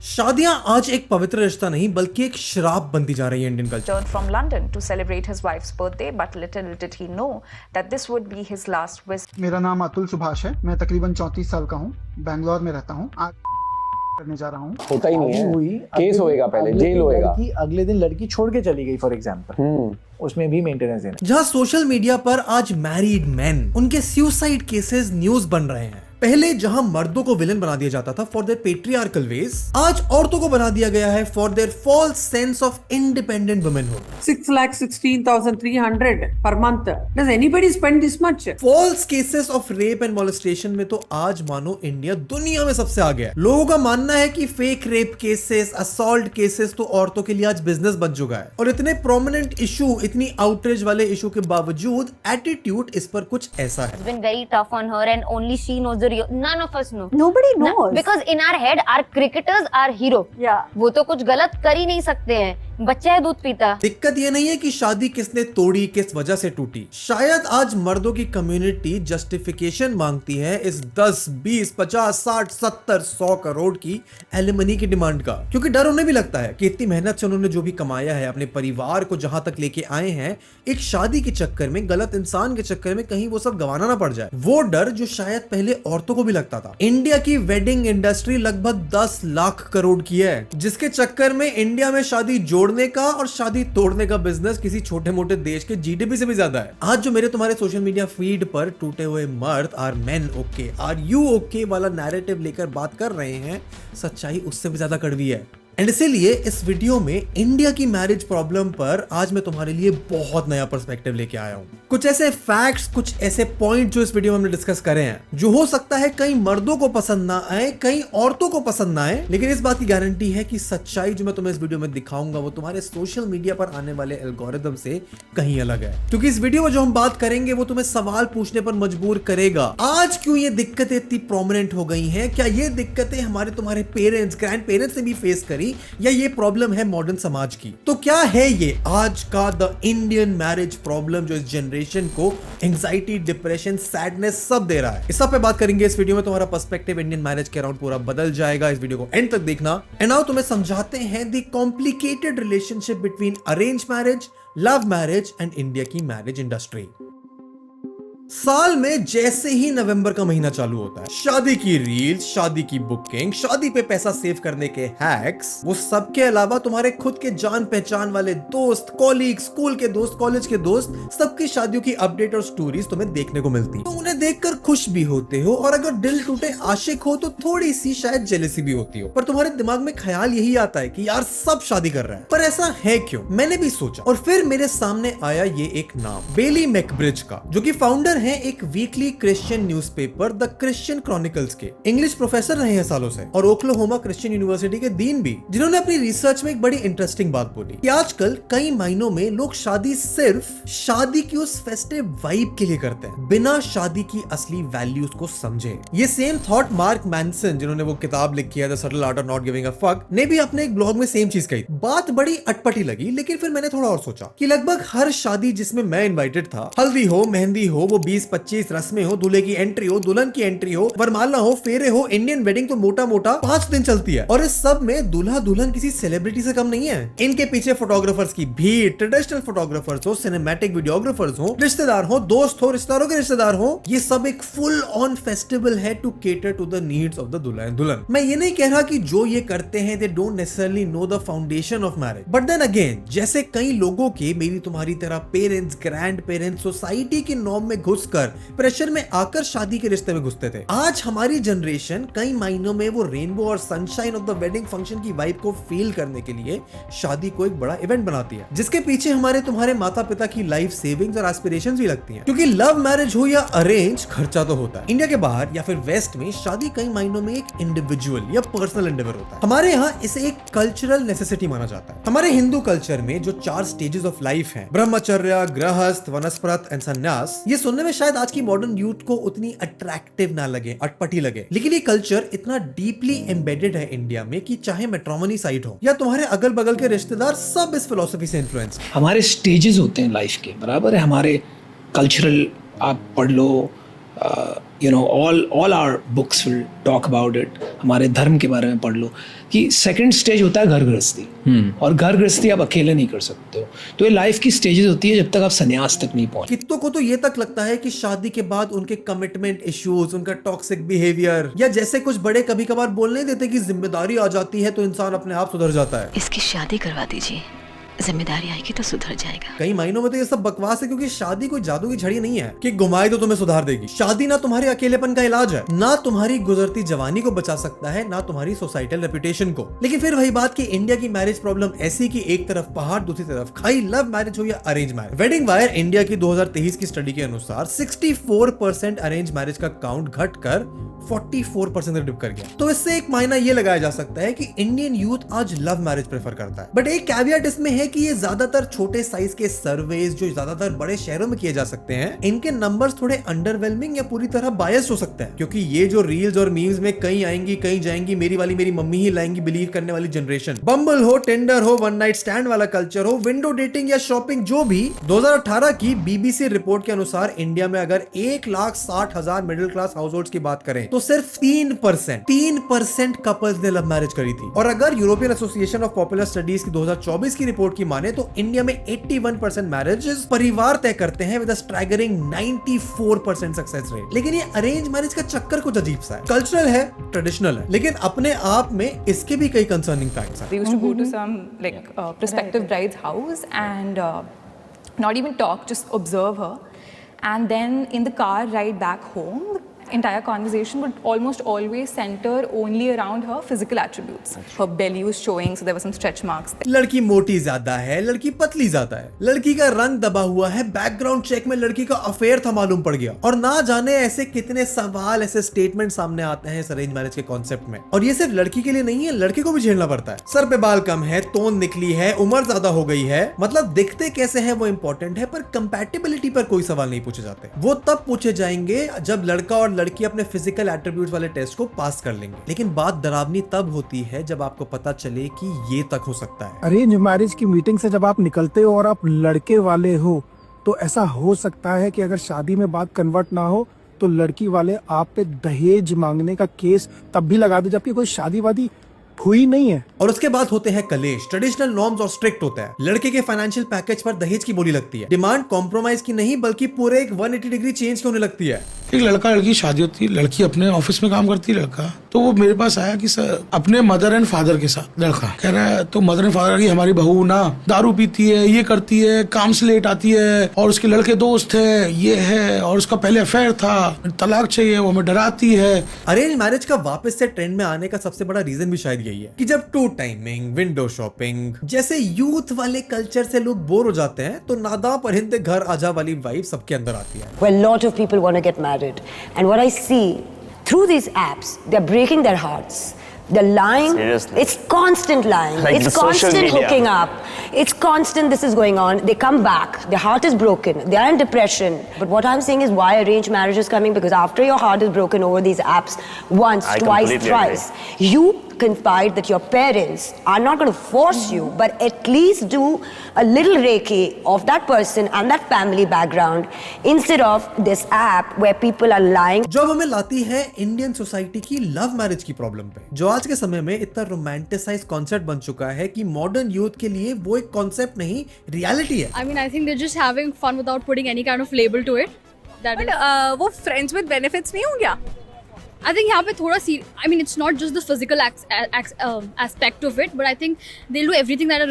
शादियां आज एक पवित्र रिश्ता नहीं बल्कि एक श्राप बनती जा रही है Indian culture. Returned from London to celebrate his wife's birthday, but little did he know that this would be his last visit. मेरा नाम अतुल सुभाष है। मैं तकरीबन 34 साल का हूँ। बैंगलोर में रहता हूँ। आज करने जा रहा हूँ। होता ही नहीं है। हुई केस होएगा पहले, जेल होएगा। अगले दिन लड़की छोड़ के चली गई फॉर एग्जांपल, उसमें भी मेंटेनेंस देना। जहां सोशल मीडिया पर आज मैरिड मैन उनके सुसाइड केसेस न्यूज बन रहे हैं। पहले जहां मर्दों को विलन बना दिया जाता था फॉर देयर पेट्रियार्कल वेज, आज औरतों को बना दिया गया है for their false sense of independent womanhood. 6,16,300 per month. Does anybody spend this much? False cases of rape and molestation में तो आज मानो इंडिया दुनिया में सबसे आगे है। लोगों का मानना है कि fake rape cases, assault cases तो औरतों के लिए आज बिजनेस बन चुका है। और इतने प्रोमिनेंट इशू, इतनी आउटरीच वाले इशू के बावजूद एटीट्यूड इस पर कुछ ऐसा है। It's been very tough on her and only she knows the real. None of us know. Nobody knows. Because in our head, our cricketers are hero. Yeah. वो तो कुछ गलत कर ही नहीं सकते हैं। बच्चा है दूध पीता। दिक्कत ये नहीं है कि शादी किसने तोड़ी, किस वजह से टूटी। शायद आज मर्दों की कम्युनिटी जस्टिफिकेशन मांगती है इस 10, 20, 50, 60, 70, 100 करोड़ की एलिमनी की डिमांड का, क्योंकि डर उन्हें भी लगता है कि इतनी मेहनत से उन्होंने जो भी कमाया है, अपने परिवार को जहां तक लेके आए हैं, एक शादी के चक्कर में, गलत इंसान के चक्कर में कहीं वो सब गंवाना ना पड़ जाए। वो डर जो शायद पहले औरतों को भी लगता था। इंडिया की वेडिंग इंडस्ट्री लगभग 10 लाख करोड़ की है, जिसके चक्कर में इंडिया में शादी जोड़ने का और शादी तोड़ने का बिजनेस किसी छोटे मोटे देश के जीडीपी से भी ज्यादा है। आज जो मेरे तुम्हारे सोशल मीडिया फीड पर टूटे हुए मर्द, are men okay, are you okay वाला नैरेटिव लेकर बात कर रहे हैं, सच्चाई उससे भी ज्यादा कड़वी है। एंड इसीलिए इस वीडियो में इंडिया की मैरिज प्रॉब्लम पर आज मैं तुम्हारे लिए बहुत नया पर्सपेक्टिव लेके आया हूं। कुछ ऐसे फैक्ट्स, कुछ ऐसे पॉइंट जो इस वीडियो में हमने डिस्कस करे हैं, जो हो सकता है कई मर्दों को पसंद ना आए, कई औरतों को पसंद ना आए, लेकिन इस बात की गारंटी है कि सच्चाई जो मैं तुम्हें इस वीडियो में दिखाऊंगा वो तुम्हारे सोशल मीडिया पर आने वाले एल्गोरिदम से कहीं अलग है। क्योंकि इस वीडियो में जो हम बात करेंगे वो तुम्हें सवाल पूछने पर मजबूर करेगा। आज क्यों ये दिक्कतें इतनी प्रोमिनेंट हो गई हैं? क्या ये दिक्कतें हमारे तुम्हारे पेरेंट्स, ग्रैंड पेरेंट्स ने भी फेस करी, या ये प्रॉब्लम है मॉडर्न समाज की? तो क्या है ये आज का द इंडियन मैरिज प्रॉब्लम जो इस जनरेशन को एंजाइटी, डिप्रेशन, सैडनेस सब दे रहा है? इस सब पे बात करेंगे इस वीडियो में। तुम्हारा पर्सपेक्टिव इंडियन मैरिज के अराउंड पूरा बदल जाएगा। इस वीडियो को एंड तक देखना। एंड नाउ तुम्हें समझाते हैं the complicated relationship between arrange marriage, love marriage and India की मैरिज इंडस्ट्री। साल में जैसे ही नवंबर का महीना चालू होता है, शादी की रील्स, शादी की बुकिंग, शादी पे पैसा सेव करने के हैक्स, वो सब के अलावा तुम्हारे खुद के जान पहचान वाले दोस्त, कॉलीग, स्कूल के दोस्त, कॉलेज के दोस्त, सबकी शादियों की अपडेट और स्टोरीज तुम्हें देखने को मिलती है। तुम उन्हें देखकर खुश भी होते हो और अगर दिल टूटे आशिक हो तो थोड़ी सी शायद जेलसी भी होती हो, पर तुम्हारे दिमाग में ख्याल यही आता है कि यार सब शादी कर रहे हैं। पर ऐसा है क्यों? मैंने भी सोचा और फिर मेरे सामने आया ये एक नाम, बेली मैकब्रिज का, जो कि फाउंडर हैं एक weekly Christian newspaper the Christian chronicles के। इंग्लिश प्रोफेसर रहे हैं सालों से और ओक्लाहोमा क्रिश्चियन यूनिवर्सिटी के डीन भी, जिन्होंने अपनी रिसर्च में एक बड़ी इंटरेस्टिंग बात बोली कि आजकल कई महीनों में लोग शादी सिर्फ शादी की उस फेस्टिव वाइब के लिए करते हैं, बिना शादी की असली वैल्यूज को समझे। ये सेम थॉट मार्क मैनसन, जिन्होंने वो किताब लिखी है the subtle art of not giving a fuck, ने भी अपने एक ब्लॉग में सेम चीज कही। बात बड़ी अटपटी लगी, लेकिन फिर मैंने थोड़ा और सोचा कि लगभग हर शादी जिसमें मैं इन्वाइटेड था, हल्दी हो, मेहंदी हो, वो 20-25 रस्में हो, दूल्हे की एंट्री हो, दुल्हन की एंट्री हो, वरमाला हो, फेरे हो, इंडियन वेडिंग तो मोटा मोटा 5 दिन चलती है। और इस सब में दूल्हा दुल्हन किसी सेलिब्रिटी से कम नहीं है। इनके पीछे फोटोग्राफर्स की भीड़, ट्रेडिशनल फोटोग्राफर्स हो, सिनेमैटिक वीडियोग्राफर्स हो, रिश्तेदार हो, दोस्त हो, रिश्तेदारों के रिश्तेदार हो, ये सब एक फुल ऑन फेस्टिवल है to cater to the needs of the दुल्हा एंड दुल्हन। मैं ये नहीं कह रहा कि जो ये करते हैं they don't necessarily know the foundation of marriage, but then again, जैसे कई लोगों के, मेरी तुम्हारी तरह पेरेंट्स, ग्रैंड पेरेंट्स सोसाइटी की नॉर्म में घुसकर, प्रेशर में आकर शादी के रिश्ते में घुसते थे, आज हमारी जनरेशन कई महीनों में वो रेनबो और sunshine of the wedding function की वाइब को फील करने के लिए शादी को एक बड़ा इवेंट बनाती है, जिसके पीछे हमारे तुम्हारे माता पिता की लाइफ सेविंग्स और एस्पिरेशंस भी लगती हैं। क्योंकि लव मैरिज हो या अरेंज, खर्चा तो होता है। इंडिया के बाहर या फिर वेस्ट में शादी कई महीनों में एक इंडिविजुअल या पर्सनल एंडेवर होता है। हमारे यहाँ इसे एक कल्चरल नेसेसिटी माना जाता है। हमारे हिंदू कल्चर में जो 4 स्टेजेस ऑफ लाइफ हैं, ब्रह्मचर्य, गृहस्थ, वनस्पत एंड संन्यास, ये सुनने में शायद आज की मॉडर्न यूथ को उतनी अट्रैक्टिव ना लगे, अटपटी लगे, लेकिन ये कल्चर इतना डीपली एम्बेडेड है इंडिया में कि चाहे मैट्रिमोनी साइट हो या तुम्हारे अगल बगल के रिश्तेदार, सब इस फिलॉसफी से इन्फ्लुएंस। हमारे स्टेजेस होते हैं लाइफ के, बराबर है। हमारे कल्चरल आप पढ़ लो, you know, all our books will talk about it. हमारे धर्म के बारे में पढ़ लो कि सेकंड स्टेज होता है घर गृहस्थी, और घर गृहस्थी आप अकेले नहीं कर सकते हो। तो ये लाइफ की स्टेजेस होती है जब तक आप संन्यास तक नहीं पहुंचे। कितनों को तो ये तक लगता है कि शादी के बाद उनके कमिटमेंट इश्यूज, उनका टॉक्सिक बिहेवियर या जैसे कुछ बड़े कभी कभार बोल नहीं देते कि जिम्मेदारी आ जाती है तो इंसान अपने आप सुधर जाता है। इसकी शादी करवा दीजिए, जिम्मेदारी आएगी तो सुधर जाएगा। कई मायनों में तो ये सब बकवास है, क्योंकि शादी कोई जादू की झड़ी नहीं है कि घुमाए तो तुम्हें सुधार देगी। शादी ना तुम्हारे अकेलेपन का इलाज है, ना तुम्हारी गुजरती जवानी को बचा सकता है, ना तुम्हारी सोसाइटल रेपुटेशन को। लेकिन फिर वही बात कि इंडिया की मैरिज प्रॉब्लम ऐसी कि एक तरफ पहाड़ दूसरी तरफ खाई, लव मैरिज हो या arrange marriage. Wedding wire India की 2023 की स्टडी के अनुसार 64% अरेंज मैरिज का काउंट घटकर 44% तक डिप कर गया। तो इससे एक मायना ये लगाया जा सकता है कि इंडियन यूथ आज लव मैरिज प्रेफर करता है। बट एक कैवियट इसमें है कि ये ज्यादातर छोटे साइज के सर्वेज जो ज्यादातर बड़े शहरों में किए जा सकते हैं, इनके नंबर्स थोड़े अंडरवेलमिंग या पूरी तरह बायस्ड हो सकते हैं, क्योंकि ये जो रील्स और मीम्स में कहीं आएंगी कहीं जाएंगी, मेरी वाली मेरी मम्मी ही लाएंगी बिलीव करने वाली जनरेशन, बम्बल हो, टिंडर हो, वन नाइट स्टैंड वाला कल्चर हो, विंडो डेटिंग या शॉपिंग जो भी, 2018 की बीबीसी रिपोर्ट के अनुसार इंडिया में अगर 1,60,000 मिडिल क्लास हाउस होल्ड्स की बात करें तो सिर्फ 3% कपल्स ने लव मैरिज करी थी। और अगर European association of popular studies की 2024 की रिपोर्ट की माने तो इंडिया में 81% मैरिजेस परिवार तय करते हैं विद अ स्ट्राइगरिंग 94% सक्सेस रेट। लेकिन ये अरेंज मैरिज का चक्कर कुछ अजीब सा है, कल्चरल है, ट्रेडिशनल है, लेकिन अपने आप में इसके भी कई कंसर्निंग फैक्ट्स हैं। They used to go to some prospective bride's house and not even talk, just observe her, and then in the car ride back home, the entire conversation would almost always center only around her physical attributes. Her belly was showing, so there were some stretch marks there. लड़की मोटी ज्यादा है, लड़की पतली ज्यादा है, लड़की का रंग दबा हुआ है, बैकग्राउंड चेक में लड़की का अफेयर था मालूम पड़ गया, और ना जाने ऐसे कितने सवाल, ऐसे स्टेटमेंट सामने आते हैं इस अरेंज मैरिज के कॉन्सेप्ट में। और ये सिर्फ लड़की के लिए नहीं है, लड़के को भी झेलना पड़ता है। सर पे बाल कम है, तोंद निकली है, उम्र ज्यादा हो गई है, मतलब दिखते कैसे है वो इंपॉर्टेंट है, पर कंपैटिबिलिटी पर कोई सवाल नहीं पूछे जाते। वो तब पूछे जाएंगे जब लड़का और लड़की अपने फिजिकल एट्रीब्यूट्स वाले टेस्ट को पास कर लेंगे। लेकिन बात डरावनी तब होती है जब आपको पता चले कि ये तक हो सकता है। अरेंज मैरिज की मीटिंग से जब आप निकलते हो और आप लड़के वाले हो, तो ऐसा हो सकता है कि अगर शादी में बात कन्वर्ट ना हो तो लड़की वाले आप पे दहेज मांगने का केस तब भी लगा दे जबकि कोई शादी वादी हुई नहीं है। और उसके बाद होते हैं कलेश, ट्रेडिशनल नॉर्म्स और स्ट्रिक्ट होता है। लड़के के फाइनेंशियल पैकेज पर दहेज की बोली लगती है, डिमांड कॉम्प्रोमाइज की नहीं बल्कि पूरे एक 180 डिग्री चेंज होने लगती है। एक लड़का लड़की शादी होती है, लड़की अपने ऑफिस में काम करती है, लड़का तो वो मेरे पास आया कि सर अपने मदर एंड फादर के साथ, लड़का कह रहा है तो मदर एंड फादर की हमारी बहू ना दारू पीती है, ये करती है, काम से लेट आती है, और उसके लड़के दोस्त है, ये है, और उसका पहले अफेयर था, तलाक चाहिए, वो हमें डराती है। अरेंज मैरिज का वापस से ट्रेंड में आने का सबसे बड़ा रीजन भी शायद यही है कि जब टू टाइमिंग, विंडो शॉपिंग जैसे यूथ वाले कल्चर से लोग बोर हो जाते हैं तो नादा परिंदे घर आजा वाली वाइब सबके अंदर आती है। Well, lot of people want to get married, and what I see through these apps, they're breaking their hearts. They're lying. Seriously? It's constant lying. Like it's the social constant media. hooking up. It's constant. This is going on. They come back. Their heart is broken. They are in depression. But what I'm saying is, why arranged marriage is coming? Because after your heart is broken over these apps, once, I twice, completely thrice, you confide that your parents are not going to force you, but at least do a little reiki of that person and that family background instead of this app where people are lying. जो हमें लाती है Indian society की love marriage की problem पे, जो आज के समय में इतना रोमांटिसाइज कॉन्सेप्ट बन चुका है कि मॉडर्न यूथ के लिए वो एक कॉन्सेप्ट नहीं, रियलिटी है। I mean, I think they're just having fun without putting any kind of label to it. That is, वो friends with benefits नहीं हो गया? I think यहाँ पे थोड़ा I mean, it's not just the physical aspect of it, but I think they'll do everything that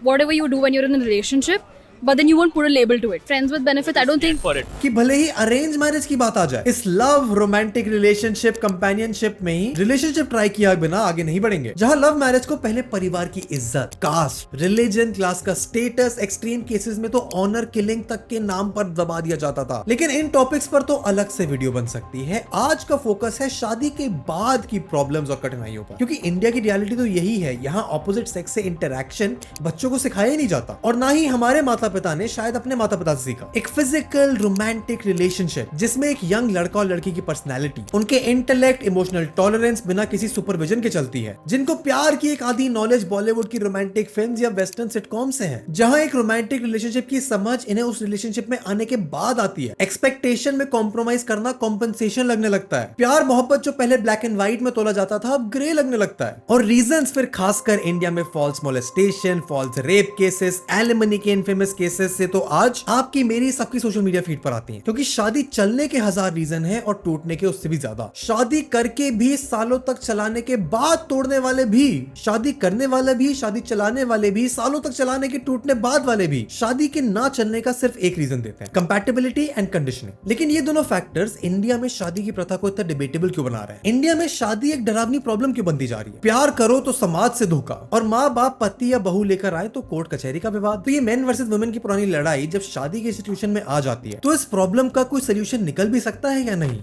whatever you do when you're in a relationship, but then you won't put a label to it. Friends with benefits, I don't think. कि भले ही arrange marriage की बात आ जाए, इस love, romantic relationship, companionship में ही relationship try किया बिना आगे नहीं बढ़ेंगे। जहां लव मैरिज को पहले परिवार की इज्जत, कास्ट, रिलीजन, क्लास का स्टेटस, एक्सट्रीम केसेस में तो ऑनर किलिंग तक के नाम पर दबा दिया जाता था। लेकिन इन टॉपिक्स पर तो अलग से वीडियो बन सकती है। आज का फोकस है शादी के बाद की प्रॉब्लम्स और कठिनाइयों पर, क्योंकि इंडिया की रियलिटी तो यही है। यहाँ ऑपोजिट सेक्स से इंटरेक्शन बच्चों को सिखाया ही नहीं जाता, और ना ही हमारे माता पिता ने शायद अपने माता पिता से सीखा। एक फिजिकल रोमांटिक रिलेशनशिप जिसमें एक यंग लड़का और लड़की की पर्सनैलिटी, उनके इंटेलेक्ट, इमोशनल टॉलरेंस बिना किसी सुपरविजन के चलती है, जिनको प्यार की एक आधी नॉलेज बॉलीवुड की रोमांटिक फिल्म्स या वेस्टर्न सिटकॉम से है, जहां एक रोमांटिक रिलेशनशिप की समझ इन्हें उस रिलेशनशिप में आने के बाद आती है। एक्सपेक्टेशन में कॉम्प्रोमाइज करना कॉम्पनसेशन लगने लगता है। प्यार मोहब्बत जो पहले ब्लैक एंड व्हाइट में तोला जाता था अब ग्रे लगने लगता है। और रीजंस फिर खासकर इंडिया में false molestation, false rape cases, alimony के इनफेमस केसेस से तो आज आपकी मेरी सबकी सोशल मीडिया फीड पर आती हैं। क्योंकि शादी चलने के 1000 रीजन है और टूटने के उससे भी ज्यादा। शादी करके भी, सालों तक चलाने के बाद तोड़ने वाले भी, शादी करने वाले भी, शादी चलाने वाले भी, सालों तक चलाने के टूटने बाद वाले भी शादी के ना चलने का सिर्फ एक रीजन देते हैं, कंपैटिबिलिटी एंड कंडीशनिंग। लेकिन ये दोनों फैक्टर्स इंडिया में शादी की प्रथा को इतना डिबेटेबल क्यों बना रहे हैं? इंडिया में शादी एक डरावनी प्रॉब्लम क्यों बनती जा रही है? प्यार करो तो समाज से धोखा, और माँ बाप पति या बहू लेकर आए तो कोर्ट कचहरी का विवाद। तो ये मेन वर्सेस वुमेन की पुरानी लड़ाई जब शादी के सिचुएशन में आ जाती है तो इस प्रॉब्लम का कोई सोल्यूशन निकल भी सकता है या नहीं?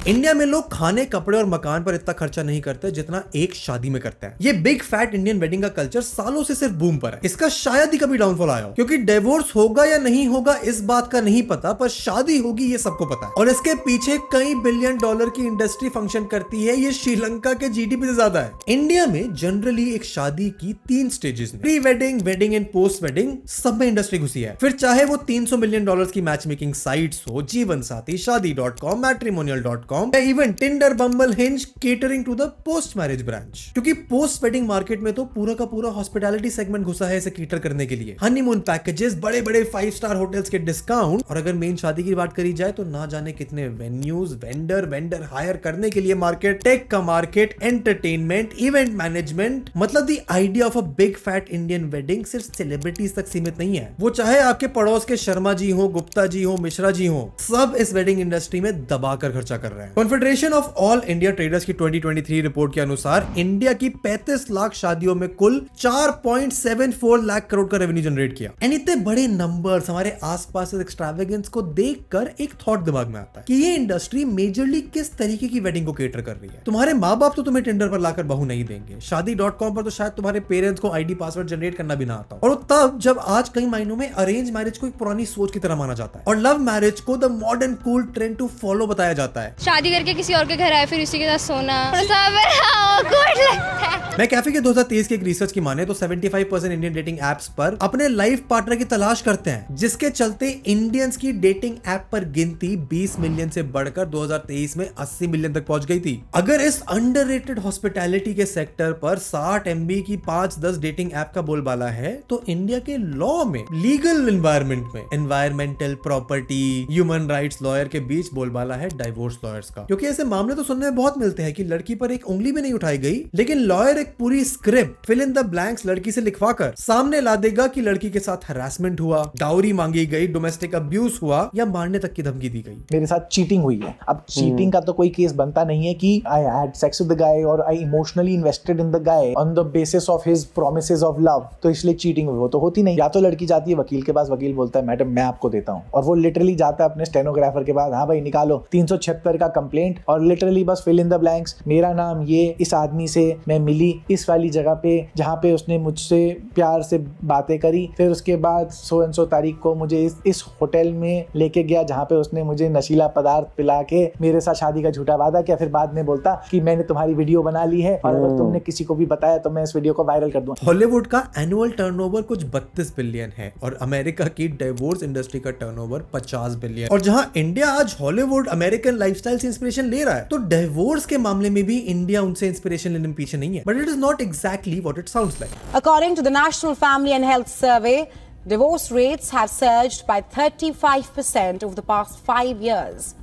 इंडिया में लोग खाने, कपड़े और मकान पर इतना खर्चा नहीं करते जितना एक शादी में करते हैं। ये बिग फैट इंडियन वेडिंग का कल्चर सालों से सिर्फ बूम पर है। इसका शायद ही कभी डाउनफॉल आया हो, क्योंकि डिवोर्स होगा या नहीं होगा इस बात का नहीं पता, पर शादी होगी ये सबको पता है। और इसके पीछे कई बिलियन डॉलर की इंडस्ट्री फंक्शन करती है। ये श्रीलंका के जीडीपी से ज्यादा है। इंडिया में जनरली एक शादी की 3 स्टेजेस में, pre wedding, wedding and post wedding, सब में इंडस्ट्री घुसी है। फिर चाहे वो $300 मिलियन की मैच मेकिंग साइट्स हो, जीवन साथी, शादी.com, मैट्रिमोनियल.com, even Tinder, Bumble, Hinge, catering to the post marriage branch. क्योंकि पोस्ट वेडिंग मार्केट में तो पूरा का पूरा हॉस्पिटैलिटी सेगमेंट घुसा है इसे केटर करने के लिए। हनीमून पैकेजेस, बड़े बड़े 5 स्टार होटल्स के डिस्काउंट, और अगर मेन शादी की बात करी जाए तो ना जाने कितने वेन्यूज, वेंडर हायर करने के लिए मार्केट, टेक का मार्केट, एंटरटेनमेंट, इवेंट मैनेजमेंट। मतलब the idea of a big fat Indian wedding सिर्फ सेलिब्रिटीज तक सीमित नहीं है। वो चाहे आपके पड़ोस के शर्मा जी हो, गुप्ता जी हो, मिश्रा जी हो, सब इस वेडिंग इंडस्ट्री में दबाकर खर्चा कर रहे हैं। Confederation of all India traders की 2023 रिपोर्ट के अनुसार इंडिया की 35 लाख शादियों में कुल 4.74 लाख करोड़ का रेवेन्यू जनरेट किया। एंड इतने बड़े नंबर्स हमारे आसपास एक्सट्रावेगेंस को देखकर एक थॉट दिमाग में आता है कि ये इंडस्ट्री मेजरली किस तरीके की वेडिंग को केटर कर रही है। तुम्हारे माँ बाप तो तुम्हें टिंडर पर लाकर बहू नहीं देंगे। शादी.com पर तो शायद तुम्हारे पेरेंट्स को आईडी पासवर्ड जनरेट करना भी ना आता। और तब जब आज कई मायनों में अरेंज मैरिज को एक पुरानी सोच की तरह माना जाता है और लव मैरिज को the modern cool trend to follow बताया जाता है। शादी करके किसी और के घर आए फिर उसी के साथ सोना awkward लगता है। मैं कैफे के 2023 के एक रिसर्च की माने तो 75% इंडियन डेटिंग एप्स पर अपने लाइफ पार्टनर की तलाश करते हैं, जिसके चलते इंडियंस की डेटिंग ऐप पर गिनती 20 मिलियन से बढ़कर 2023 में 80 मिलियन तक पहुंच गई थी। अगर इस अंडररेटेड हॉस्पिटैलिटी के सेक्टर पर 60 MB की 5-10 डेटिंग ऐप का बोलबाला है, तो इंडिया के लॉ में, लीगल एनवायरमेंट में, environmental, property, human rights lawyer के बीच बोलबाला है डाइवोर्स लॉयर्स का। क्योंकि ऐसे मामले तो सुनने में बहुत मिलते हैं कि लड़की पर एक उंगली भी नहीं उठाई गई, लेकिन लॉयर एक पूरी script fill in the blanks लड़की से लिखवाकर सामने ला देगा कि लड़की के साथ हरासमेंट हुआ, डाउरी मांगी गई, डोमेस्टिक अब्यूज हुआ या मारने तक की धमकी दी गई। मेरे साथ चीटिंग हुई है। अब चीटिंग का तो कोई केस बनता नहीं है कि I had sex with the guy और I emotionally invested in the guy on the basis of his promises of love, तो इसलिए चीटिंग हुई। वो तो होती नहीं। या तो लड़की जाती है वकील के पास, वकील बोलता है मैडम मैं आपको देता हूँ, और वो लिटरली जाता है अपने स्टेनोग्राफर के पास, हाँ भाई निकालो 376 का कंप्लेंट, और लिटरली बस फिल इन द ब्लैंक्स, मेरा नाम ये, इस आदमी से मैं मिली इस वाली जगह पे जहाँ पे उसने मुझसे प्यार से बातें करी, फिर उसके बाद सो एंड सो तारीख को मुझे इस होटल में लेके गया जहाँ पे उसने मुझे नशीला पदार्थ पिला के मेरे साथ शादी का झूठा वादा किया, फिर बाद में बोलता कि मैंने तुम्हारी वीडियो बना ली है और अगर तुमने किसी को भी बताया तो मैं इस वीडियो को वायरल कर दूंगा। हॉलीवुड का एनुअल टर्नओवर कुछ 32 बिलियन है और अमेरिका की डिवोर्स इंडस्ट्री का टर्नओवर 50 बिलियन। और जहां इंडिया आज हॉलीवुड अमेरिकन लाइफस्टाइल से इंस्पिरेशन ले रहा है, तो डिवोर्स के मामले में भी इंडिया उनसे इंस्पिरेशन लेने में पीछे नहीं है। But it is not exactly what it sounds like. According to the National Family and Health Survey, divorce rates have surged by 35% over the past 5 years,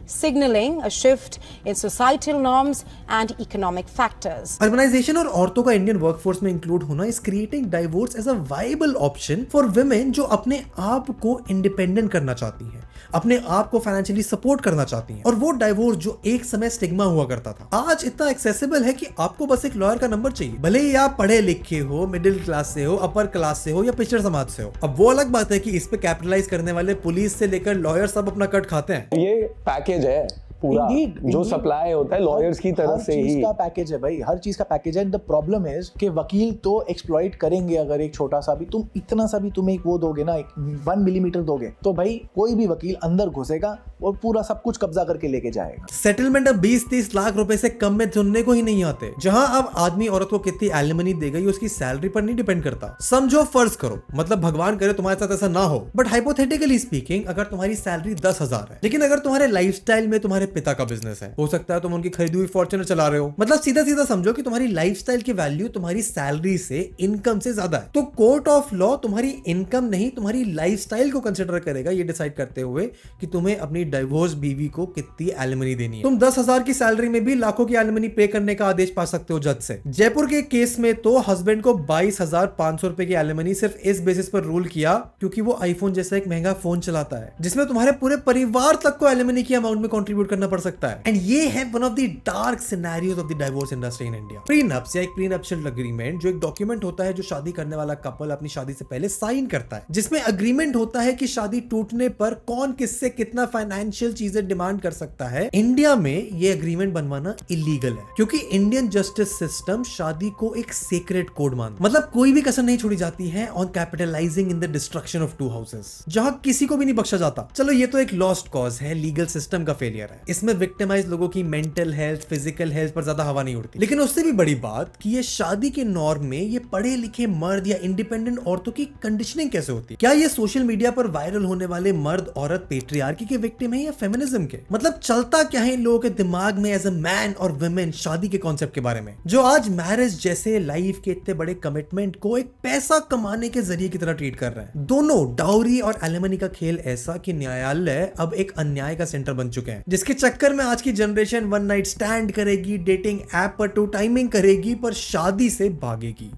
signaling a shift in societal norms and economic factors. Urbanisation और औरतों का Indian workforce में include होना is creating divorce as a viable option for women जो अपने आप को independent करना चाहती हैं, अपने आप को फाइनेंशियली सपोर्ट करना चाहती हैं। और वो डाइवोर्स जो एक समय स्टिग्मा हुआ करता था, आज इतना एक्सेसिबल है कि आपको बस एक लॉयर का नंबर चाहिए, भले ही आप पढ़े लिखे हो, मिडिल क्लास से हो, अपर क्लास से हो या पिछड़े समाज से हो। अब वो अलग बात है कि इस पे कैपिटलाइज करने वाले पुलिस से लेकर लॉयर सब अपना कट खाते हैं। ये पैकेज है पूरा Indeed, जो indeed. सप्लाई होता है लॉयर्स की तरफ से हर चीज ही। का पैकेज है भाई, हर चीज का पैकेज है। द प्रॉब्लम इज कि वकील तो एक्सप्लॉइट करेंगे। अगर एक छोटा सा भी तुम इतना सा भी तुम्हें एक वो दोगे ना, एक 1 मिलीमीटर दोगे, तो भाई कोई भी वकील अंदर घुसेगा और पूरा सब कुछ कब्जा करके लेके जाएगा। सेटलमेंट अब 20-30 लाख रुपए से कम में सुनने को ही नहीं आते, जहां अब आदमी औरत को कितनी एलिमनी देगा ये उसकी सैलरी पर नहीं डिपेंड करता। समझो, फर्ज करो, मतलब भगवान करे तुम्हारे साथ ऐसा ना हो, बट हाइपोथेटिकली स्पीकिंग अगर तुम्हारी सैलरी 10,000 है, लेकिन अगर तुम्हारे लाइफस्टाइल में तुम्हारे पिता का बिजनेस है, हो सकता है तुम उनकी खरीदी हुई फॉर्च्यूनर चला रहे हो, मतलब सीधा सीधा समझो कि तुम्हारी लाइफस्टाइल की वैल्यू तुम्हारी सैलरी से, इनकम से ज्यादा है, तो कोर्ट ऑफ लॉ तुम्हारी इनकम नहीं तुम्हारी लाइफस्टाइल को कंसिडर करेगा ये डिसाइड करते हुए कि तुम्हें अपनी डाइवोर्स बीवी को कितनी एलिमनी देनी है। तुम 10,000 की सैलरी में भी लाखों की एलिमनी पे करने का आदेश पा सकते हो जज से। जयपुर के केस में तो हस्बैंड को 22,500 रुपए की एलिमनी सिर्फ इस बेसिस पर रूल किया क्योंकि वो आईफोन जैसा एक महंगा फोन चलाता है जिसमें तुम्हारे पूरे परिवार तक को एलिमनी की अमाउंट में कंट्रीब्यूट करना पड़ सकता है। एंड ये है one of the dark scenarios of the divorce industry in India. Prenups या एक प्रीनप्शियल एग्रीमेंट जो एक डॉक्यूमेंट होता है जो शादी करने वाला कपल अपनी शादी से पहले साइन करता है, जिसमें एग्रीमेंट होता है कि शादी टूटने पर कौन किससे कितना फाइनेंशियल चीजें डिमांड कर सकता है। इंडिया में ये एग्रीमेंट बनवाना इलीगल है क्योंकि इंडियन जस्टिस सिस्टम शादी को एक सेक्रेट कोड मानता है, मतलब कोई भी कसर नहीं छोड़ी जाती है on capitalising in the destruction of to houses, जहां किसी को भी नहीं बख्शा जाता। चलो ये तो एक लॉस्ट कॉज है, लीगल सिस्टम का फेलियर है, इसमें विक्टिमाइज लोगों की मेंटल हेल्थ, फिजिकल हेल्थ पर ज्यादा हवा नहीं उड़ती। लेकिन उससे भी बड़ी बात कि ये शादी के नॉर्म में ये पढ़े लिखे मर्द या इंडिपेंडेंट औरतों की कंडीशनिंग कैसे होती है? क्या ये सोशल मीडिया पर वायरल होने वाले मर्द औरत पेट्रियार्की के विक्टिम है या फेमिनिज्म के? मतलब चलता क्या है इन लोगों के दिमाग में एज अ मैन और वुमेन शादी के कॉन्सेप्ट के बारे में, जो आज मैरिज जैसे लाइफ के इतने बड़े कमिटमेंट को एक पैसा कमाने के जरिए की तरह ट्रीट कर रहे हैं। दोनों डाउरी और एलिमनी का खेल ऐसा कि न्यायालय अब एक अन्याय का सेंटर बन चुके हैं, जिसके चक्कर में आज की जनरेशन वन नाइट स्टैंड करेगी, डेटिंग ऐप पर टू टाइमिंग करेगी, पर शादी से भागेगी।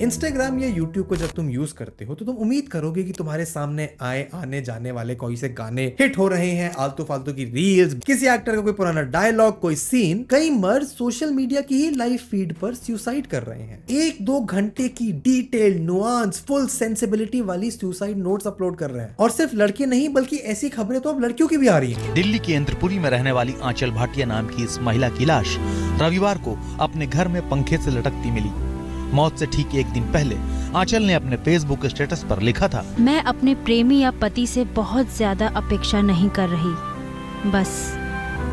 इंस्टाग्राम या यूट्यूब को जब तुम यूज करते हो तो तुम उम्मीद करोगे कि तुम्हारे सामने आने जाने वाले कोई से गाने हिट हो रहे हैं, आलतू फालतू की रील्स, किसी एक्टर का कोई पुराना डायलॉग, कोई सीन। कई मर्द सोशल मीडिया की ही लाइव फीड पर सुसाइड कर रहे हैं। 1-2 घंटे की डिटेल, नुआंस, फुल सेंसिबिलिटी वाली सुसाइड नोट्स अपलोड कर रहे हैं। और सिर्फ लड़के नहीं बल्कि ऐसी खबरें तो अब लड़कियों की भी आ रही है। दिल्ली के इंद्रपुरी में रहने वाली आंचल भाटिया नाम की इस महिला की लाश रविवार को अपने घर में पंखे से लटकती मिली। मौत से ठीक एक दिन पहले आंचल ने अपने फेसबुक स्टेटस पर लिखा था, मैं अपने प्रेमी या पति से बहुत ज्यादा अपेक्षा नहीं कर रही, बस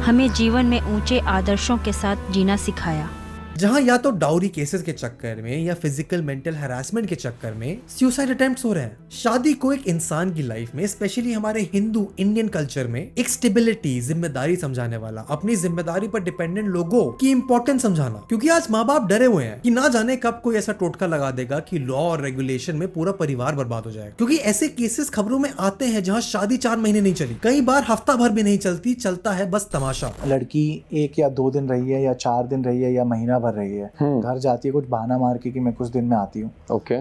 हमें जीवन में ऊंचे आदर्शों के साथ जीना सिखाया। जहां या तो डाउरी केसेस के चक्कर में या फिजिकल मेंटल हैरासमेंट के चक्कर में सुसाइड अटेम्प्ट्स हो रहे हैं। शादी को एक इंसान की लाइफ में, स्पेशली हमारे हिंदू इंडियन कल्चर में, एक स्टेबिलिटी, जिम्मेदारी समझाने वाला, अपनी जिम्मेदारी पर डिपेंडेंट लोगों की इंपॉर्टेंस समझाना। क्योंकि आज माँ बाप डरे हुए हैं कि ना जाने कब कोई ऐसा टोटका लगा देगा कि लॉ और रेगुलेशन में पूरा परिवार बर्बाद हो जाएगा। क्योंकि ऐसे केसेस खबरों में आते हैं जहाँ शादी 4 महीने नहीं चली, कई बार हफ्ता भर भी नहीं चलती, चलता है बस तमाशा। लड़की 1 या 2 दिन रही है या 4 दिन रही है या महीना भर रही है, घर जाती है कुछ बहाना मार के कि मैं कुछ दिन में आती हूँ,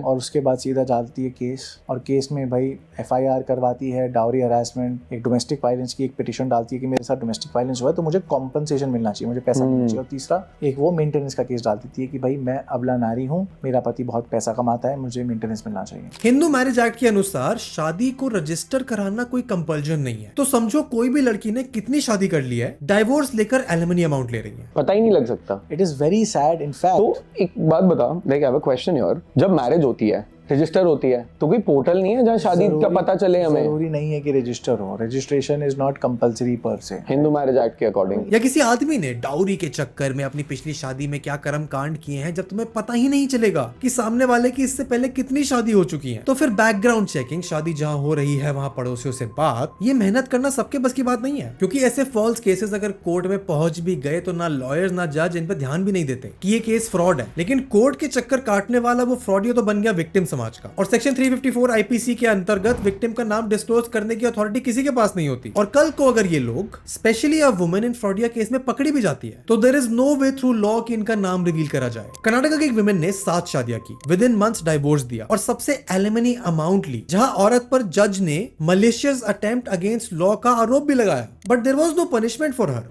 और उसके बाद सीधा डालती है केस, और केस में भाई FIR करवाती है, डाउरी हरासमेंट, एक डोमेस्टिक वायलेंस की एक पिटीशन डालती है कि मेरे साथ डोमेस्टिक वायलेंस हुआ है तो मुझे कॉम्पनसेशन मिलना चाहिए, मुझे पैसा मिलना चाहिए। और तीसरा एक वो मेंटेनेंस का केस डाल देती है कि भाई मैं अबला नारी हूँ, मेरा पति बहुत पैसा कमाता है, मुझे मेंटेनेंस मिलना चाहिए। हिंदू मैरिज एक्ट के अनुसार शादी को रजिस्टर कराना कोई कंपल्जन नहीं है। तो समझो कोई भी लड़की ने कितनी शादी कर ली है, डाइवोर्स लेकर एलिमनी अमाउंट ले रही है, पता ही नहीं लग सकता। It is very sad in fact. तो एक बात बता, like I have a question here, जब मैरिज होती है, रजिस्टर होती है, तो कोई पोर्टल नहीं है जहाँ शादी का पता चले हमें? जरूरी नहीं है कि रजिस्टर हो, रजिस्ट्रेशन इज नॉट कंपलसरी पर से, हिंदू मैरिज एक्ट के अकॉर्डिंग। या किसी आदमी ने डाउरी के चक्कर में अपनी पिछली शादी में क्या कर्म कांड किए हैं जब तुम्हें पता ही नहीं चलेगा कि सामने वाले की इससे पहले कितनी शादी हो चुकी है। तो फिर बैकग्राउंड चेकिंग, शादी जहाँ हो रही है वहाँ पड़ोसियों से बात, ये मेहनत करना सबके बस की बात नहीं है। क्योंकि ऐसे फॉल्स केसेस अगर कोर्ट में पहुंच भी गए तो ना लॉयर्स ना जज इन पर ध्यान भी नहीं देते कि ये केस फ्रॉड है। लेकिन कोर्ट के चक्कर काटने वाला वो फ्रॉड तो बन गया विक्टिम समाज का। और सेक्शन 354 IPC के अंतर्गत विक्टिम का नाम डिस्क्लोज करने की अथॉरिटी किसी के पास नहीं होती। और कल को अगर ये लोग, स्पेशली अ वुमेन इन फ्रॉडिया केस में पकड़ी भी जाती है तो there is no way through law कि इनका नाम रिवील करा जाए। कर्नाटक की एक वुमेन ने 7 शादियां की, विद इन मंथ्स डाइवोर्स दिया और सबसे एलिमनी अमाउंट ली, जहां औरत पर जज ने मलिशियस अटेम्प्ट अगेंस्ट लॉ का आरोप भी लगाया, but there was no punishment for her.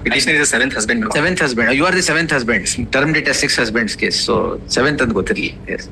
Petitioner is the 7th husband. 7th husband. You are the 7th husband. Term date as 6 husbands case. So 7th and go 3. Yes.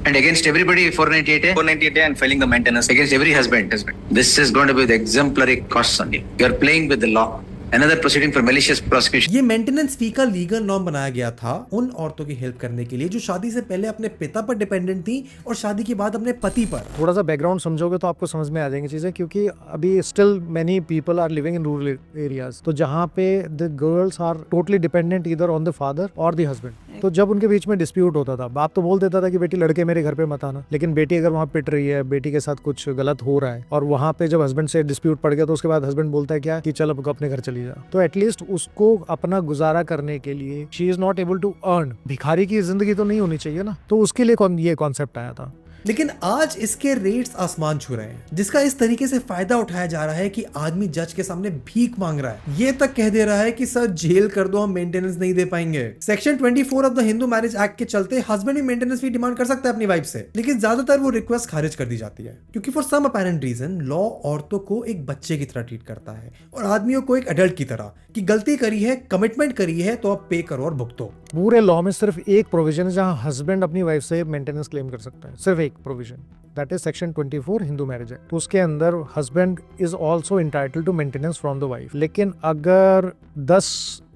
And against everybody 498 and filing the maintenance against every husband. This is going to be the exemplary costs on you. You are playing with the law. Another proceeding for malicious prosecution. ये maintenance फी का legal norm बनाया गया था उन औरतों की help करने के लिए जो शादी से पहले अपने पिता पर डिपेंडेंट थी और शादी के बाद अपने पति पर। थोड़ा सा बैकग्राउंड समझोगे तो आपको समझ में आ जाएंगी चीजें, क्योंकि अभी still many people are living in rural areas, तो जहाँ पे the girls are totally dependent either on the father और द हस्बैंड। तो जब उनके बीच में डिस्प्यूट होता था, बाप तो बोल देता था कि बेटी लड़के मेरे घर पे मत आना, लेकिन बेटी अगर वहाँ पिट रही है, बेटी के साथ कुछ गलत हो रहा है और वहाँ पे जब हस्बैंड से डिस्प्यूट पड़ गया तो उसके बाद हस्बैंड बोलता है क्या कि चल अब अपने घर चली जा, तो एटलीस्ट उसको अपना गुजारा करने के लिए she is not able to earn, भिखारी की जिंदगी तो नहीं होनी चाहिए ना, तो उसके लिए ये कॉन्सेप्ट आया था। लेकिन आज इसके रेट्स आसमान छू रहे हैं, जिसका इस तरीके से फायदा उठाया जा रहा है कि आदमी जज के सामने भीख मांग रहा है, ये तक कह दे रहा है कि सर जेल कर दो, हम मेंटेनेंस नहीं दे पाएंगे। Section 24 of the Hindu marriage act के चलते हस्बैंड भी मेंटेनेंस फी डिमांड कर सकता है अपनी वाइफ से, लेकिन ज्यादातर वो रिक्वेस्ट खारिज कर दी जाती है, क्योंकि for some apparent reason law औरतों को एक बच्चे की तरह ट्रीट करता है और आदमियों को एक एडल्ट की तरह, कि गलती करी है, कमिटमेंट करी है तो अब पे करो और भुगतो। पूरे लॉ में सिर्फ एक प्रोविजन है जहां हस्बैंड अपनी वाइफ से मेंटेनेंस क्लेम कर सकता है, सिर्फ एक provision, that is section 24 Hindu marriage act. तो उसके अंदर husband is also entitled to maintenance from the wife. लेकिन अगर 10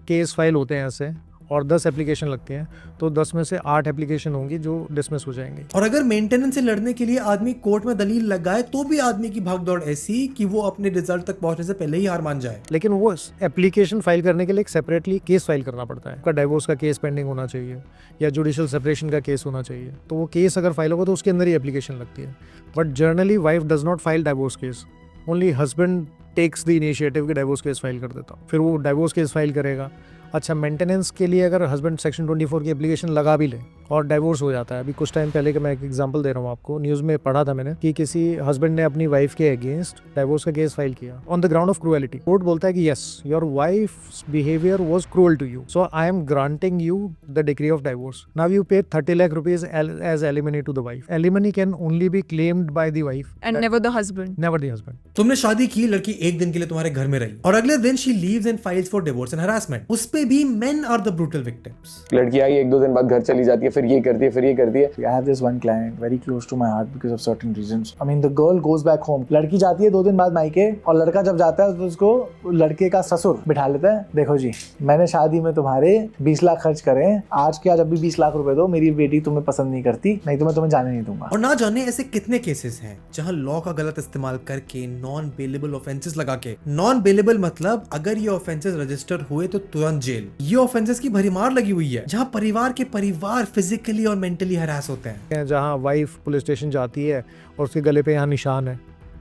केस फाइल होते हैं ऐसे और 10 एप्लीकेशन लगती हैं तो 10 में से 8 एप्लीकेशन होंगी जो डिसमिस हो जाएंगी। और अगर मेंटेनेंस से लड़ने के लिए आदमी कोर्ट में दलील लगाए तो भी आदमी की भागदौड़ ऐसी कि वो अपने रिजल्ट तक पहुंचने से पहले ही हार मान जाए। लेकिन वो एप्लीकेशन फाइल करने के लिए एक सेपरेटली केस फाइल करना पड़ता है, उसका डाइवोर्स का केस पेंडिंग होना चाहिए या जुडिशियल सेपरेशन का केस होना चाहिए, तो वो केस अगर फाइल होगा तो उसके अंदर ही एप्लीकेशन लगती है। But generally wife does not file divorce case, only husband takes the initiative कि डाइवोर्स केस फाइल कर देता, फिर वो डाइवोर्स केस फाइल करेगा। अच्छा, मेंटेनेंस के लिए अगर हस्बैंड सेक्शन 24 की एप्लीकेशन लगा भी ले और डाइवोर्स हो जाता है, अभी कुछ टाइम पहले का मैं एक एग्जांपल दे रहा हूँ आपको, न्यूज़ में पढ़ा था मैंने कि किसी हस्बैंड ने अपनी वाइफ के अगेंस्ट डाइवोर्स का केस फाइल किया on the ground of cruelty. Court बोलता है कि yes your wife's behaviour was cruel to you, so I am granting you the decree of divorce. Now you pay 30 lakh rupees as alimony to the wife. Alimony can only be claimed by the wife and never the husband. Never the husband. तुमने शादी की, लड़की एक दिन के लिए तुम्हारे घर में रही और अगले दिन she leaves and files for divorce and harassment, उस पे भी men are the brutal victims. लड़की आई 1-2 दिन बाद घर चली जाती है, फिर ये करती है, फिर ये करती है। I have this one client very close to my heart because of certain reasons. I mean, the girl goes back home. लड़की जाती है 2 दिन बाद मायके और लड़का जब जाता है तो उसको लड़के का ससुर बिठा लेता है, देखो जी मैंने शादी में तुम्हारे 20 लाख खर्च करे, आज के आज अभी 20 लाख रुपए दो, मेरी बेटी तुम्हें पसंद नहीं करती, नहीं तो मैं तुम्हें जाने नहीं दूंगा। और ना जाने ऐसे कितने केसेस हैं जहां लॉ का गलत इस्तेमाल करके नॉन बेलेबल ऑफेंसेस लगा के, नॉन बेलेबल मतलब अगर ये ऑफेंसेस रजिस्टर हुए तो तुरंत जेल, ये ऑफेंसेस की भरमार लगी हुई है, जहां परिवार के परिवार फिजिकली और मेंटली हरास होते हैं। जहाँ वाइफ पुलिस स्टेशन जाती है और उसके गले पे यहाँ निशान है,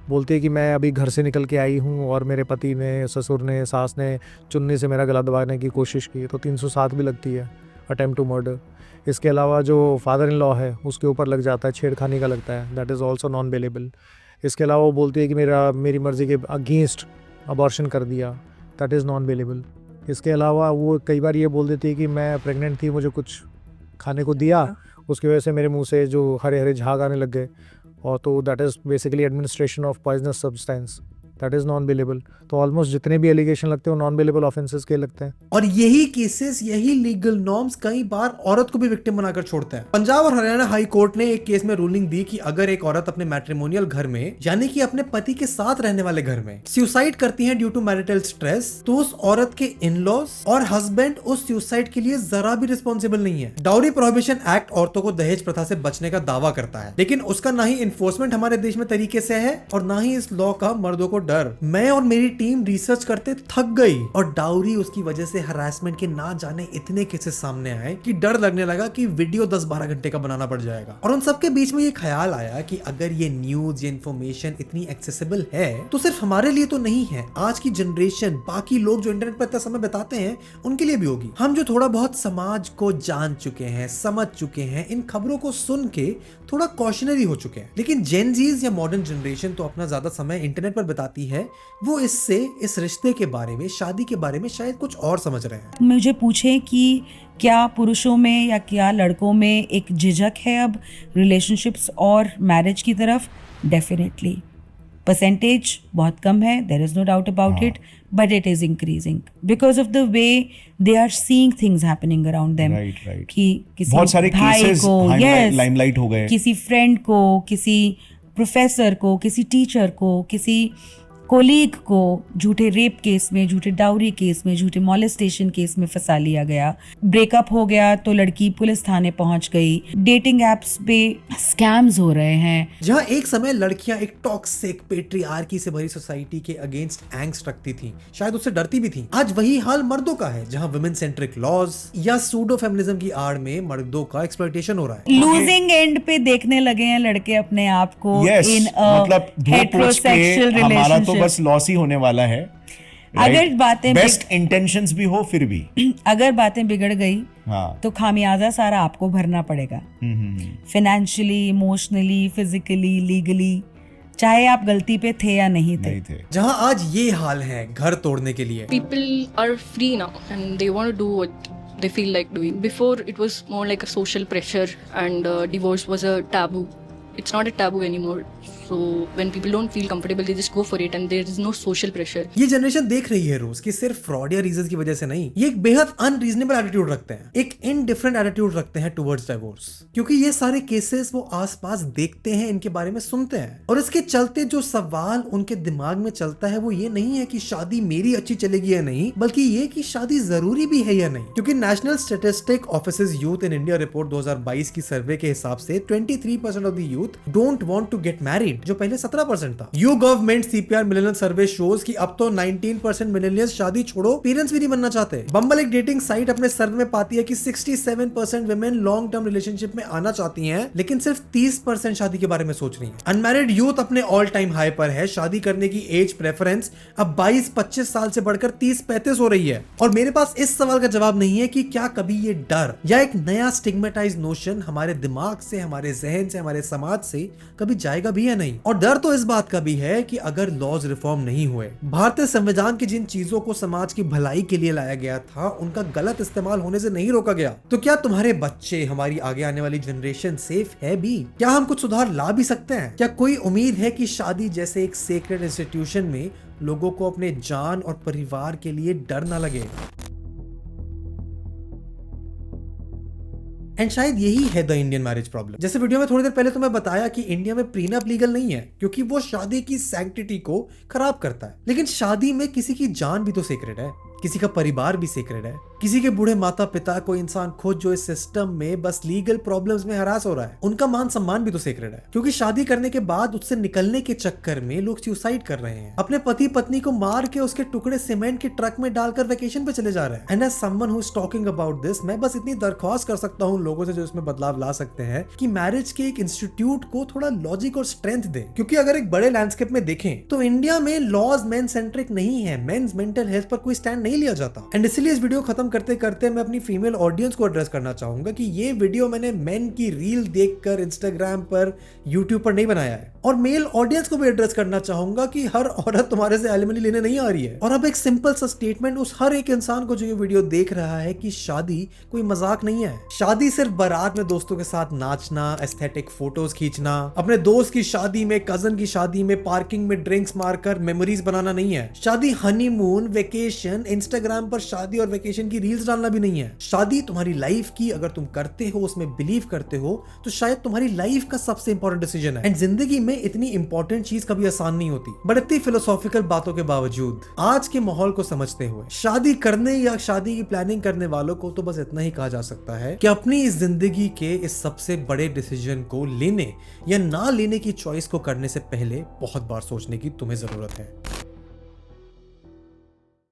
बोलती है कि मैं अभी घर से निकल के आई हूँ और मेरे पति ने, ससुर ने, सास ने चुन्नी से मेरा गला दबाने की कोशिश की, तो 307 भी लगती है, अटेम्प्ट टू मर्डर। इसके अलावा जो फादर इन लॉ है उसके ऊपर लग जाता है, छेड़खानी का लगता है, that is also non bailable. इसके अलावा वो बोलती है कि मेरी मर्जी के अगेंस्ट अबॉर्शन कर दिया, दैट इज़ नॉन बेलेबल। इसके अलावा वो कई बार ये बोल देती है कि मैं प्रेग्नेंट थी, मुझे कुछ खाने को दिया, उसकी वजह से मेरे मुंह से जो हरे हरे झाग आने लग गए, और तो that is basically administration of poisonous substance, that is non bailable. तो ऑलमोस्ट जितने भी एलिगेशन लगते हैं वो नॉन बेलेबल ऑफेंसेस के लगते हैं। और यही केसेस, यही लीगल नॉर्म्स कई बार औरत को भी विक्टिम बनाकर छोड़ते हैं। पंजाब और हरियाणा हाई कोर्ट ने एक केस में रूलिंग दी कि अगर एक औरत अपने मैट्रिमोनियल घर में, यानी कि अपने पति के साथ रहने वाले घर में सुसाइड करती है ड्यू टू मैरिटल स्ट्रेस, तो उस औरत के इन-लॉज और हस्बैंड उस सुसाइड के लिए जरा भी रिस्पॉन्सिबल नहीं है। डाउरी प्रोहिबिशन एक्ट औरतों को दहेज प्रथा से बचने का दावा करता है, लेकिन उसका ना ही इन्फोर्समेंट हमारे देश में तरीके से है और ना ही इस लॉ का मर्दों को डर। मैं और मेरी टीम रिसर्च करते थक गई और डाउरी उसकी वजह से हरासमेंट के ना जाने इतने केसेस सामने आए कि डर लगने लगा कि वीडियो 10-12 घंटे का बनाना पड़ जाएगा। और उन सबके बीच में ये ख्याल आया कि अगर ये न्यूज, ये इन्फॉर्मेशन इतनी एक्सेसिबल है तो सिर्फ हमारे लिए तो नहीं है, आज की जनरेशन, बाकी लोग जो इंटरनेट पर इतना समय बिताते हैं उनके लिए भी होगी। हम जो थोड़ा बहुत समाज को जान चुके हैं, समझ चुके हैं, इन खबरों को सुन के थोड़ा कॉशनरी हो चुके हैं, लेकिन जेन जीज या मॉडर्न जनरेशन तो अपना ज्यादा समय इंटरनेट पर बिताती है, वो इससे, इस रिश्ते के बारे में, शादी के बारे में शायद कुछ और समझ रहे हैं। मुझे पूछे कि क्या पुरुषों में या क्या लड़कों में एक झिझक है अब रिलेशनशिप्स और मैरिज की तरफ? डेफिनेटली परसेंटेज बहुत कम है, there is no doubt about it, but it is increasing because of the way they are seeing things happening around them. कि किसी बहुत सारे भाई केसेस को, लाइमलाइट हो गए, किसी फ्रेंड को, किसी प्रोफेसर को, किसी टीचर को, किसी कोलीग को झूठे रेप केस में, झूठे डाउरी केस में, झूठे मॉलेस्टेशन केस में फंसा लिया गया। ब्रेकअप हो गया तो लड़की पुलिस थाने पहुंच गई। डेटिंग एप्स पे स्कैम्स हो रहे हैं। जहां एक समय लड़कियां एक टॉक्सिक पेट्रियार्की से भरी सोसाइटी के अगेंस्ट एंग्स्ट रखती थी, शायद उससे डरती भी थी, आज वही हाल मर्दों का है, जहां वुमेन सेंट्रिक लॉज या सूडो फेमिनिज्म की आड़ में मर्दों का एक्सप्लॉयटेशन हो रहा है। लूजिंग एंड पे देखने लगे हैं लड़के अपने आप को इन मतलब हेटेरोसेक्सुअल हमारा तो रिलेशनशिप। बस लॉस ही होने वाला है। अगर बातें बेस्ट इंटेंशंस भी हो फिर भी अगर बातें बिगड़ गई हाँ। तो खामियाजा सारा आपको भरना पड़ेगा, फाइनेंशियली, इमोशनली, फिजिकली, लीगली, चाहे आप गलती पे थे या नहीं थे। जहां आज ये हाल है घर तोड़ने के लिए। People are free now and they want to do what they feel like doing. Before it was more like a social pressure and divorce was a taboo. It's not a taboo anymore. So when people don't feel comfortable, they just go for it and there is no social pressure. ये generation देख रही है रोज कि सिर्फ fraud या reason की वजह से नहीं, ये एक बेहद अनरीजनेबल एटीट्यूड रखते हैं, एक इनडिफरेंट एटीट्यूड रखते हैं टुवर्ड्स डिवोर्स, क्योंकि ये सारे केसेस वो आसपास देखते हैं, इनके बारे में सुनते हैं, और इसके चलते जो सवाल उनके दिमाग में चलता है वो ये नहीं है कि शादी मेरी अच्छी चलेगी या नहीं, बल्कि ये कि शादी जरूरी भी है या नहीं। क्योंकि national statistic office youth in India report 2022 की सर्वे के हिसाब से 23% of the youth don't want to get married, जो पहले 17% था। You government CPR millennial survey shows कि अब तो 19% मिलेनियल्स शादी छोड़ो पेरेंट्स भी नहीं बनना चाहते। बम्बल एक डेटिंग साइट अपने सर्वे में पाती है कि 67% वुमेन लॉन्ग टर्म रिलेशनशिप में आना चाहती हैं, लेकिन सिर्फ 30% शादी के बारे में सोच रही हैं। अनमैरिड यूथ अपने ऑल टाइम हाई पर है, शादी करने की एज प्रेफरेंस अब 22-25 साल से बढ़कर 30-35 हो रही है। और मेरे पास इस सवाल का जवाब नहीं है कि क्या कभी ये डर या एक नया स्टिग्मेटाइज्ड नोशन हमारे दिमाग से, हमारे जहन से, हमारे समाज से कभी जाएगा भी या नहीं। और डर तो इस बात का भी है कि अगर लॉज रिफॉर्म नहीं हुए, भारतीय संविधान की जिन चीजों को समाज की भलाई के लिए लाया गया था उनका गलत इस्तेमाल होने से नहीं रोका गया, तो क्या तुम्हारे बच्चे, हमारी आगे आने वाली जनरेशन सेफ है भी? क्या हम कुछ सुधार ला भी सकते हैं? क्या कोई उम्मीद है कि शादी जैसे एक सेक्रेड इंस्टीट्यूशन में लोगों को अपने जान और परिवार के लिए डर ना लगे? एंड शायद यही है द इंडियन मैरिज प्रॉब्लम। जैसे वीडियो में थोड़ी देर पहले तुम्हें बताया कि इंडिया में प्रीनअप लीगल नहीं है क्योंकि वो शादी की सैंक्टिटी को खराब करता है, लेकिन शादी में किसी की जान भी तो सेक्रेड है, किसी का परिवार भी सेक्रेड है, किसी के बूढ़े माता पिता को इंसान खुद जो इस सिस्टम में बस लीगल प्रॉब्लम्स में हरास हो रहा है, उनका मान सम्मान भी तो सेक्रेड है। क्योंकि शादी करने के बाद उससे निकलने के चक्कर में लोग सुसाइड कर रहे हैं, अपने पति पत्नी को मार के उसके टुकड़े सीमेंट के ट्रक में डालकर वेकेशन पे चले जा रहे हैं। And as someone who is talking about this, मैं बस इतनी दरख्वास्त कर सकता हूँ लोगों से जो इसमें बदलाव ला सकते हैं कि मैरिज के एक इंस्टीट्यूट को थोड़ा लॉजिक और स्ट्रेंथ दे। क्योंकि अगर एक बड़े लैंडस्केप में देखें तो इंडिया में लॉज मेन सेंट्रिक नहीं है, मेंस मेंटल हेल्थ पर कोई स्टैंड नहीं लिया जाता। एंड इसलिए इस वीडियो खत्म करते करते मैं अपनी फीमेल ऑडियंस को एड्रेस करना चाहूंगा कि ये वीडियो मैंने मेन की रील देखकर इंस्टाग्राम पर, यूट्यूब पर नहीं बनाया है, और मेल ऑडियंस को भी एड्रेस करना चाहूंगा कि हर औरत तुम्हारे से एलिमनी लेने नहीं आ रही है। और अब एक सिंपल सा स्टेटमेंट उस हर एक इंसान को जो ये वीडियो देख रहा है कि शादी कोई मजाक नहीं है। शादी सिर्फ बारात में दोस्तों के साथ नाचना, एस्थेटिक फोटोज खींचना, अपने दोस्त की शादी में, कजन की शादी में पार्किंग में ड्रिंक्स मारकर मेमोरीज बनाना नहीं है। शादी हनीमून, वेकेशन, इंस्टाग्राम पर शादी और वेकेशन की रील्स डालना भी नहीं है। शादी तुम्हारी लाइफ की, अगर तुम करते हो, उसमें बिलीव करते हो, तो शायद तुम्हारी लाइफ का सबसे इंपॉर्टेंट डिसीजन है। एंड जिंदगी में इतनी इंपॉर्टेंट चीज कभी आसान नहीं होती। बट इतनी फिलोसॉफिकल बातों के बावजूद आज के माहौल को समझते हुए शादी करने या शादी की प्लानिंग करने वालों को तो बस इतना ही कहा जा सकता है कि अपनी इस जिंदगी के इस सबसे बड़े डिसीजन को लेने या ना लेने की चॉइस को करने से पहले बहुत बार सोचने की तुम्हें जरूरत है।